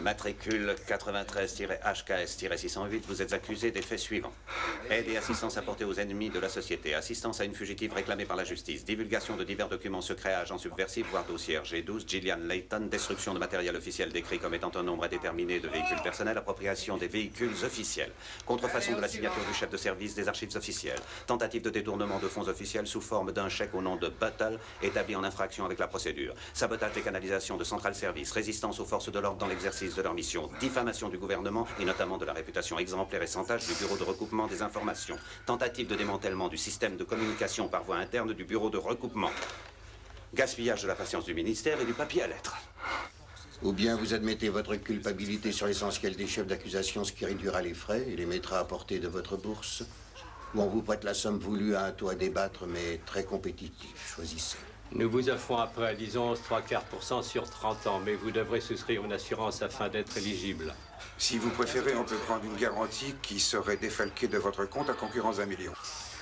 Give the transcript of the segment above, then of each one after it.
Matricule 93-HKS-608, vous êtes accusé des faits suivants. Aide et assistance apportée aux ennemis de la société, assistance à une fugitive réclamée par la justice, divulgation de divers documents secrets à agents subversifs, voire dossiers G12, Gillian Layton, destruction de matériel officiel décrit comme étant un nombre indéterminé de véhicules personnels, appropriation des véhicules officiels, contrefaçon de la signature du chef de service des archives officielles, tentative de détournement de fonds officiels sous forme d'un chèque au nom de Buttle, établi en infraction avec la procédure, sabotage des canalisations de centrales services, résistance aux forces de l'ordre dans l'exercice de leur mission, diffamation du gouvernement et notamment de la réputation exemplaire et sans tache du bureau de recoupement des informations, tentative de démantèlement du système de communication par voie interne du bureau de recoupement, gaspillage de la patience du ministère et du papier à lettres. Ou bien vous admettez votre culpabilité sur l'essentiel des chefs d'accusation, ce qui réduira les frais et les mettra à portée de votre bourse, ou on vous prête la somme voulue à un taux à débattre, mais très compétitif. Choisissez. Nous vous offrons un prêt à lisance 3/4% sur 30 ans, mais vous devrez souscrire une assurance afin d'être éligible. Si vous préférez, on peut prendre une garantie qui serait défalquée de votre compte à concurrence d'1 million.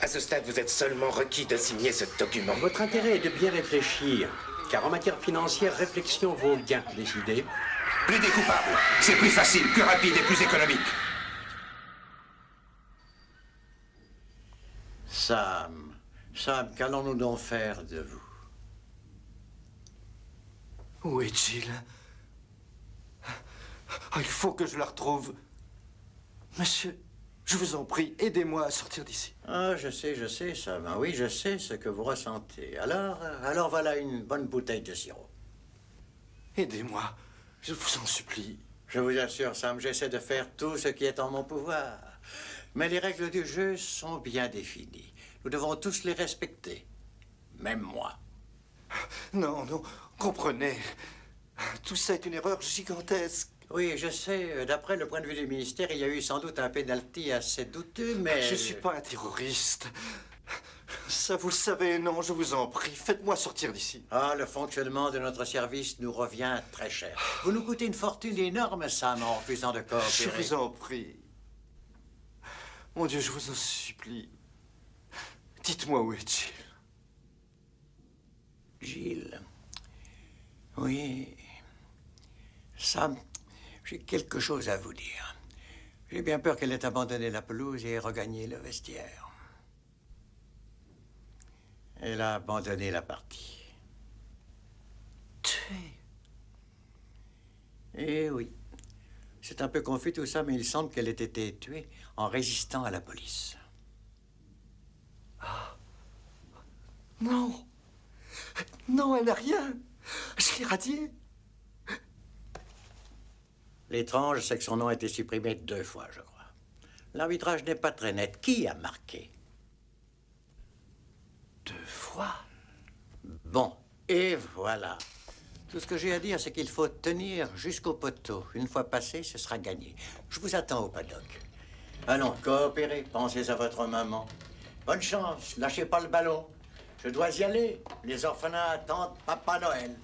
À ce stade, vous êtes seulement requis de signer ce document. Votre intérêt est de bien réfléchir, car en matière financière, réflexion vaut gain décidé. Plaidez coupable. C'est plus facile, plus rapide et plus économique. Sam, qu'allons-nous donc faire de vous? Où est Jill? Il faut que je la retrouve. Monsieur, je vous en prie, aidez-moi à sortir d'ici. Ah, je sais, Sam. Ah oui, je sais ce que vous ressentez. Alors voilà une bonne bouteille de sirop. Aidez-moi, je vous en supplie. Je vous assure, Sam, j'essaie de faire tout ce qui est en mon pouvoir. Mais les règles du jeu sont bien définies. Nous devons tous les respecter. Même moi. Non, comprenez. Tout ça est une erreur gigantesque. Oui, je sais. D'après le point de vue du ministère, il y a eu sans doute un pénalty assez douteux, mais... Je suis pas un terroriste. Ça, vous le savez, non, je vous en prie. Faites-moi sortir d'ici. Ah, le fonctionnement de notre service nous revient très cher. Vous nous coûtez une fortune énorme, Sam, en refusant de coopérer. Je vous en prie. Mon Dieu, je vous en supplie. Dites-moi où est Jill. Jill. Oui. Sam, j'ai quelque chose à vous dire. J'ai bien peur qu'elle ait abandonné la pelouse et ait regagné le vestiaire. Elle a abandonné la partie. Tuée? Eh oui. C'est un peu confus tout ça, mais il semble qu'elle ait été tuée en résistant à la police. Ah. Non. Non, elle n'a rien. Je l'ai radiée. L'étrange, c'est que son nom a été supprimé 2 fois, je crois. L'arbitrage n'est pas très net. Qui a marqué? 2 fois? Bon, et voilà. Tout ce que j'ai à dire, c'est qu'il faut tenir jusqu'au poteau. Une fois passé, ce sera gagné. Je vous attends au paddock. Allons, coopérez. Pensez à votre maman. Bonne chance. Lâchez pas le ballon. Je dois y aller. Les orphelins attendent Papa Noël.